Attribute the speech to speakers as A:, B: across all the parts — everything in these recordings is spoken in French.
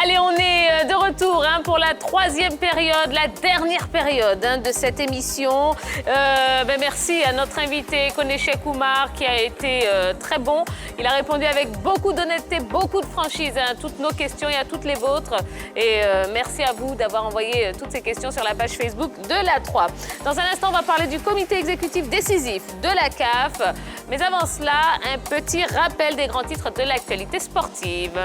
A: Allez, on est de retour pour la troisième période, la dernière période de cette émission. Merci à notre invité Koneche Kumar qui a été très bon. Il a répondu avec beaucoup d'honnêteté, beaucoup de franchise à toutes nos questions et à toutes les vôtres. Et merci à vous d'avoir envoyé toutes ces questions sur la page Facebook de la 3. Dans un instant, on va parler du comité exécutif décisif de la CAF. Mais avant cela, un petit rappel des grands titres de l'actualité sportive.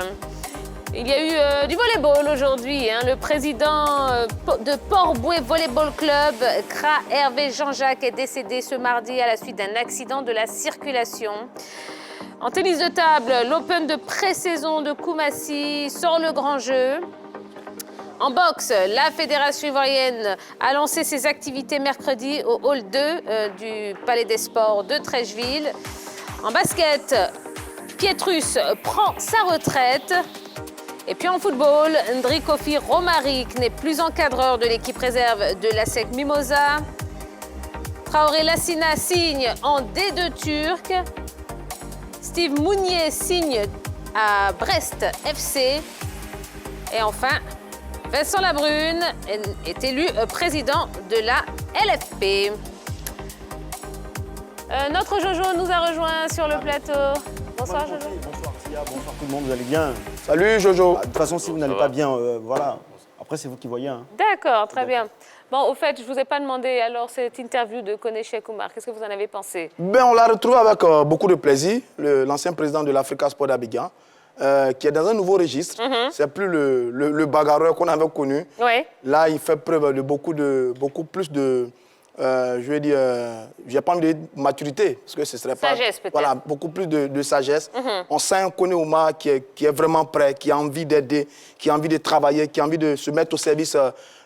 A: Il y a eu du volleyball aujourd'hui. Le président de Port-Bouët Volleyball Club, CRA Hervé Jean-Jacques, est décédé ce mardi à la suite d'un accident de la circulation. En tennis de table, l'Open de pré-saison de Koumassi sort le grand jeu. En boxe, la Fédération ivoirienne a lancé ses activités mercredi au hall 2 du Palais des Sports de Treichville. En basket, Pietrus prend sa retraite. Et puis en football, Ndri Kofi Romaric n'est plus encadreur de l'équipe réserve de l'ASEC Mimosa. Traoré Lassina signe en D2 turc. Steve Mounier signe à Brest FC. Et enfin, Vincent Labrune est élu président de la LFP. Notre Jojo nous a rejoint sur le plateau. Bonsoir Jojo.
B: Bonsoir Sia, bonsoir tout le monde, vous allez bien? Salut Jojo. De toute façon, si vous n'allez pas bien, voilà. Après, c'est vous qui voyez.
A: D'accord, très bien. Bon, au fait, je ne vous ai pas demandé alors cette interview de Koneche Kumar. Qu'est-ce que vous en avez pensé?
C: On l'a retrouvé avec beaucoup de plaisir, l'ancien président de l'Africa Sport d'Abidjan, qui est dans un nouveau registre. C'est plus le bagarreur qu'on avait connu.
A: Oui.
C: Là, il fait preuve de beaucoup plus de... je vais dire, je n'ai pas envie de dire maturité, parce que ce serait pas...
A: Sagesse, peut-être.
C: Voilà, beaucoup plus de sagesse. On sent un Koné Oumar qui est vraiment prêt, qui a envie d'aider, qui a envie de travailler, qui a envie de se mettre au service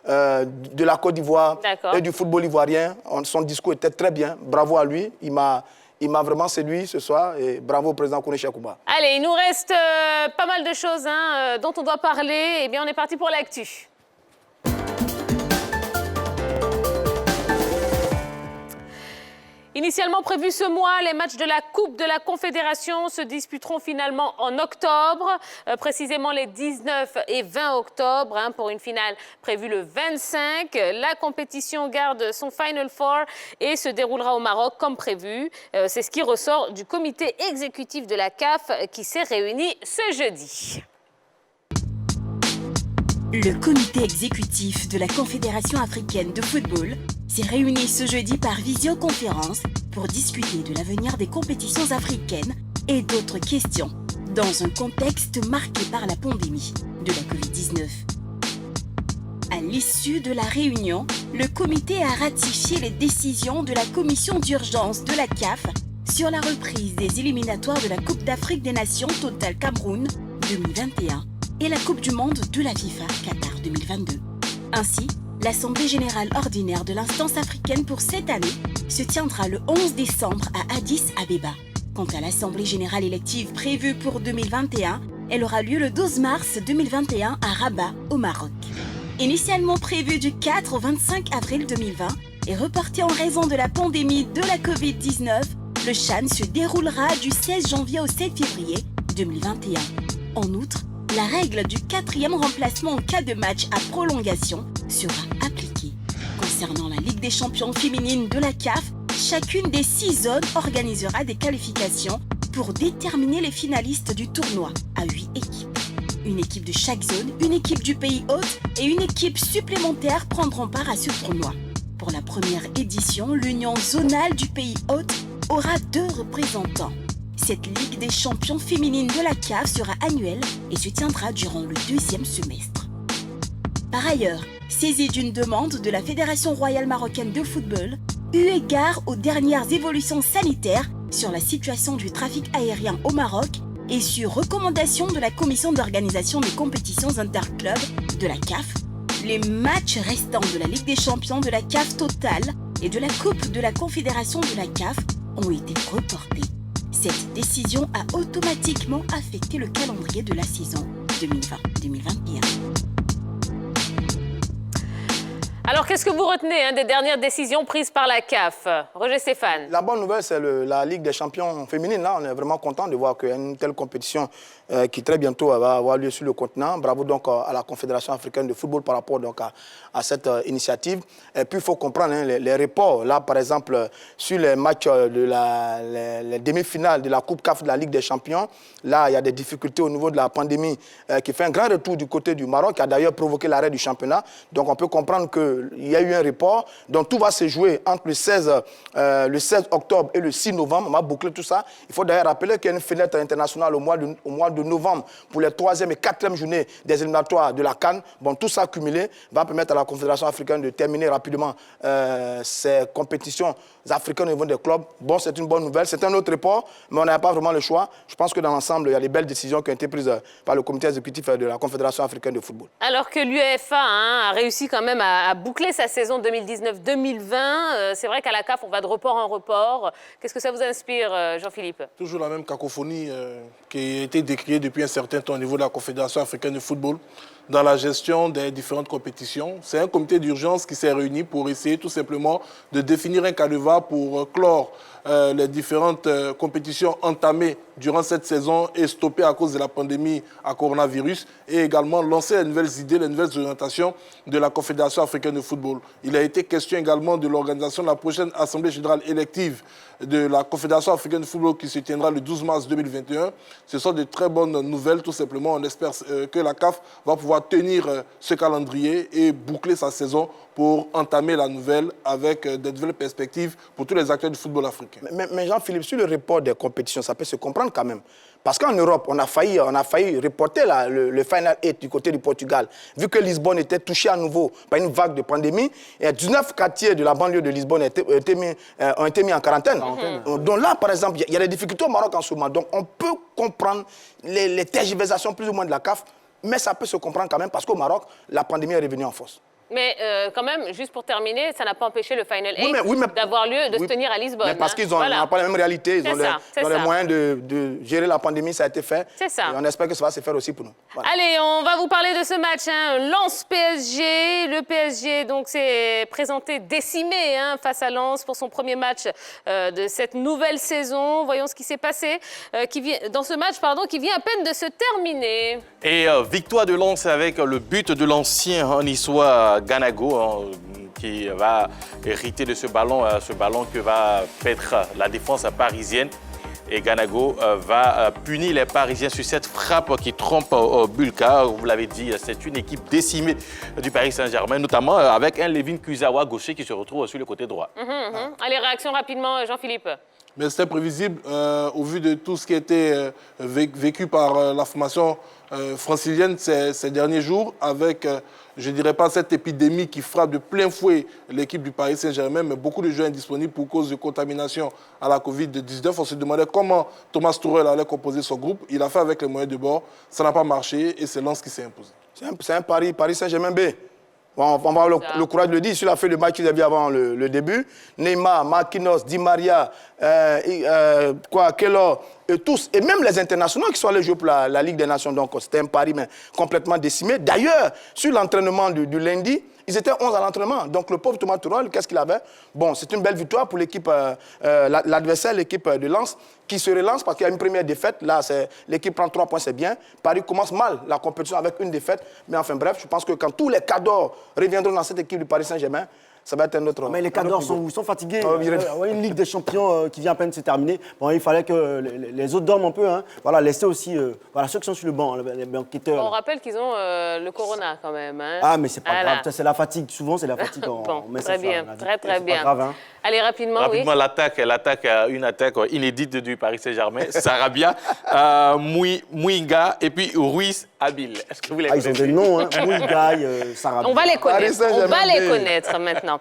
C: de la Côte d'Ivoire et du football ivoirien. Son discours était très bien. Bravo à lui. Il m'a vraiment séduit ce soir. Et bravo au président Koneche Kumar.
A: Allez, il nous reste pas mal de choses dont on doit parler. Eh bien, on est parti pour l'actu. Initialement prévu ce mois, les matchs de la Coupe de la Confédération se disputeront finalement en octobre, précisément les 19 et 20 octobre, pour une finale prévue le 25. La compétition garde son Final Four et se déroulera au Maroc comme prévu. C'est ce qui ressort du comité exécutif de la CAF qui s'est réuni ce jeudi.
D: Le comité exécutif de la Confédération africaine de football s'est réuni ce jeudi par visioconférence pour discuter de l'avenir des compétitions africaines et d'autres questions dans un contexte marqué par la pandémie de la Covid-19. À l'issue de la réunion, le comité a ratifié les décisions de la commission d'urgence de la CAF sur la reprise des éliminatoires de la Coupe d'Afrique des Nations Total Cameroun 2021 et la Coupe du Monde de la FIFA Qatar 2022. Ainsi, l'Assemblée générale ordinaire de l'instance africaine pour cette année se tiendra le 11 décembre à Addis Abeba. Quant à l'Assemblée générale élective prévue pour 2021, elle aura lieu le 12 mars 2021 à Rabat, au Maroc. Initialement prévue du 4 au 25 avril 2020 et reportée en raison de la pandémie de la Covid-19, le CHAN se déroulera du 16 janvier au 7 février 2021. En outre, la règle du 4e remplacement en cas de match à prolongation sera appliquée. Concernant la Ligue des champions féminines de la CAF, chacune des 6 zones organisera des qualifications pour déterminer les finalistes du tournoi à 8 équipes. Une équipe de chaque zone, une équipe du pays hôte et une équipe supplémentaire prendront part à ce tournoi. Pour la première édition, l'Union zonale du pays hôte aura 2 représentants. Cette Ligue des champions féminines de la CAF sera annuelle et se tiendra durant le 2e semestre. Par ailleurs, saisie d'une demande de la Fédération royale marocaine de football, eu égard aux dernières évolutions sanitaires sur la situation du trafic aérien au Maroc et sur recommandation de la commission d'organisation des compétitions interclubs de la CAF, les matchs restants de la Ligue des champions de la CAF Total et de la Coupe de la Confédération de la CAF ont été reportés. Cette décision a automatiquement affecté le calendrier de la saison 2020-2021.
A: Alors, qu'est-ce que vous retenez des dernières décisions prises par la CAF? Roger Stéphane.
C: La bonne nouvelle, c'est la Ligue des champions féminines. Là, on est vraiment content de voir qu'une telle compétition qui très bientôt va avoir lieu sur le continent. Bravo donc à la Confédération africaine de football par rapport donc à cette initiative. Et puis il faut comprendre hein, les reports. Là, par exemple, sur les matchs de les demi-finales de la Coupe CAF de la Ligue des Champions, là, il y a des difficultés au niveau de la pandémie qui fait un grand retour du côté du Maroc, qui a d'ailleurs provoqué l'arrêt du championnat. Donc on peut comprendre qu'il y a eu un report. Donc tout va se jouer entre le 16 octobre et le 6 novembre. On va boucler tout ça. Il faut d'ailleurs rappeler qu'il y a une fenêtre internationale au mois de novembre pour les 3e et 4e journées des éliminatoires de la CAN. Bon, tout ça cumulé va permettre à la Confédération africaine de terminer rapidement ces compétitions africaines au niveau des clubs. Bon, c'est une bonne nouvelle. C'est un autre report, mais on n'a pas vraiment le choix. Je pense que dans l'ensemble, il y a des belles décisions qui ont été prises par le comité exécutif de la Confédération africaine de football.
A: Alors que l'UEFA a réussi quand même à boucler sa saison 2019-2020, c'est vrai qu'à la CAF, on va de report en report. Qu'est-ce que ça vous inspire, Jean-Philippe?
E: Toujours la même cacophonie qui a été décriée depuis un certain temps au niveau de la Confédération africaine de football dans la gestion des différentes compétitions. C'est un comité d'urgence qui s'est réuni pour essayer tout simplement de définir un canevas pour clore les différentes compétitions entamées durant cette saison et stoppées à cause de la pandémie à coronavirus, et également lancer les nouvelles idées, les nouvelles orientations de la Confédération africaine de football. Il a été question également de l'organisation de la prochaine Assemblée générale élective de la Confédération africaine de football qui se tiendra le 12 mars 2021. Ce sont de très bonnes nouvelles, tout simplement. On espère que la CAF va pouvoir tenir ce calendrier et boucler sa saison pour entamer la nouvelle avec de nouvelles perspectives pour tous les acteurs du football africain.
C: Mais Jean-Philippe, sur le report des compétitions, ça peut se comprendre quand même. Parce qu'en Europe, on a failli reporter le Final 8 du côté du Portugal. Vu que Lisbonne était touchée à nouveau par une vague de pandémie, et 19 quartiers de la banlieue de Lisbonne ont été mis en quarantaine. Donc là, par exemple, il y a des difficultés au Maroc en ce moment. Donc on peut comprendre les tergiversations plus ou moins de la CAF, mais ça peut se comprendre quand même parce qu'au Maroc, la pandémie est revenue en force.
A: Mais quand même, juste pour terminer, ça n'a pas empêché le Final 8 d'avoir lieu, de se tenir à Lisbonne.
C: Mais parce qu'ils n'ont pas la même réalité, ils ont les moyens de gérer la pandémie, ça a été fait.
A: C'est ça.
C: Et on espère que ça va se faire aussi pour nous. Voilà.
A: Allez, on va vous parler de ce match, hein. Lens-PSG. Le PSG donc s'est présenté décimé face à Lens pour son premier match de cette nouvelle saison. Voyons ce qui s'est passé dans ce match, qui vient à peine de se terminer.
F: Et victoire de Lens avec le but de l'ancien niçois Ganago, qui va hériter de ce ballon que va perdre la défense parisienne. Et Ganago va punir les Parisiens sur cette frappe qui trompe Bulka. Vous l'avez dit, c'est une équipe décimée du Paris Saint-Germain, notamment avec un Levin Kuzawa gaucher qui se retrouve sur le côté droit.
A: Allez, réaction rapidement, Jean-Philippe.
E: Mais c'était prévisible au vu de tout ce qui a été vécu par la formation francilienne ces derniers jours, avec, je ne dirais pas cette épidémie qui frappe de plein fouet l'équipe du Paris Saint-Germain, mais beaucoup de joueurs indisponibles pour cause de contamination à la Covid-19. On se demandait comment Thomas Tuchel allait composer son groupe. Il a fait avec les moyens de bord. Ça n'a pas marché et c'est Lens qui s'est imposé.
C: C'est un Paris Saint-Germain B. On va avoir le courage de le dire. Sur la feuille de match qu'ils avaient avant le début, Neymar, Marquinhos, Di Maria, Kellor, et tous, et même les internationaux qui sont allés jouer pour la Ligue des Nations. Donc c'était un Paris mais complètement décimé. D'ailleurs, sur l'entraînement du lundi, ils étaient 11 à l'entraînement. Donc le pauvre Thomas Tuchel, qu'est-ce qu'il avait? Bon, c'est une belle victoire pour l'équipe, l'adversaire, l'équipe de Lens, qui se relance parce qu'il y a une première défaite. Là, l'équipe prend 3 points, c'est bien. Paris commence mal la compétition avec une défaite. Mais enfin bref, je pense que quand tous les cadors reviendront dans cette équipe du Paris Saint-Germain, ça va être un autre...
B: Mais les cadors sont fatigués. Une Ligue des Champions qui vient à peine de se terminer. Bon, il fallait que les autres dorment un peu. Voilà, laisser aussi ceux qui sont sur le banc, les banqueteurs.
A: On rappelle qu'ils ont le corona quand même.
B: Ah, mais c'est pas grave. C'est la fatigue. Souvent, c'est la fatigue.
A: Très bien, très bien.
B: Pas grave,
A: Allez, rapidement,
F: une attaque inédite du Paris Saint-Germain. Sarabia, Mouinga et puis Ruiz Habil. Est-ce que vous les connaissez?
B: Ils ont des noms, Mouinga, Sarabia.
A: On va les connaître maintenant.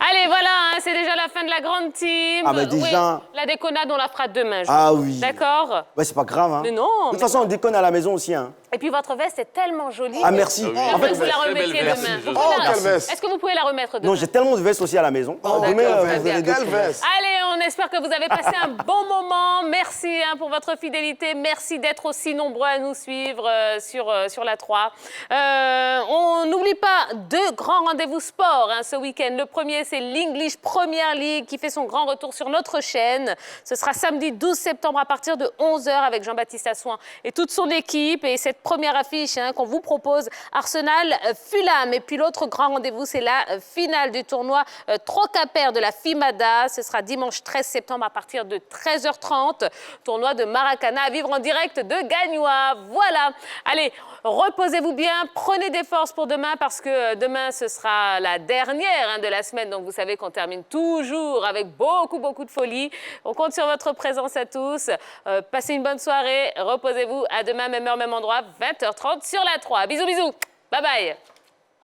A: Allez, voilà, c'est déjà la fin de la grande team.
B: Ah, mais déjà...
A: la déconnade, on la fera demain.
B: Ah oui.
A: D'accord?
B: Ouais, c'est pas grave.
A: Mais non.
B: De toute façon, on déconne à la maison aussi.
A: Et puis votre veste est tellement jolie.
B: Ah, merci.
A: En fait, vous la remettiez demain.
C: Quelle veste.
A: Est-ce que vous pouvez la remettre demain?
B: Non, j'ai tellement de vestes aussi à la maison. Demain, vous avez
C: Quelle veste.
A: Allez, on espère que vous avez passé un bon moment. Merci pour votre fidélité. Merci d'être aussi nombreux à nous suivre sur la 3. On n'oublie pas 2 grands rendez-vous sport ce week-end. Le premier, c'est l'English Premier League qui fait son grand retour sur notre chaîne. Ce sera samedi 12 septembre à partir de 11h avec Jean-Baptiste Assouin et toute son équipe. Et cette première affiche qu'on vous propose, Arsenal-Fulham. Et puis l'autre grand rendez-vous, c'est la finale du tournoi Trocapère de la FIMADA. Ce sera dimanche 13 septembre à partir de 13h30. Tournoi de Maracana à vivre en direct de Gagnois. Voilà. Allez, reposez-vous bien. Prenez des forces pour demain parce que demain, ce sera la dernière de la semaine. Donc, vous savez qu'on termine toujours avec beaucoup de folie. On compte sur votre présence à tous. Passez une bonne soirée. Reposez-vous. À demain, même heure, même endroit, 20h30 sur la 3. Bisous. Bye bye.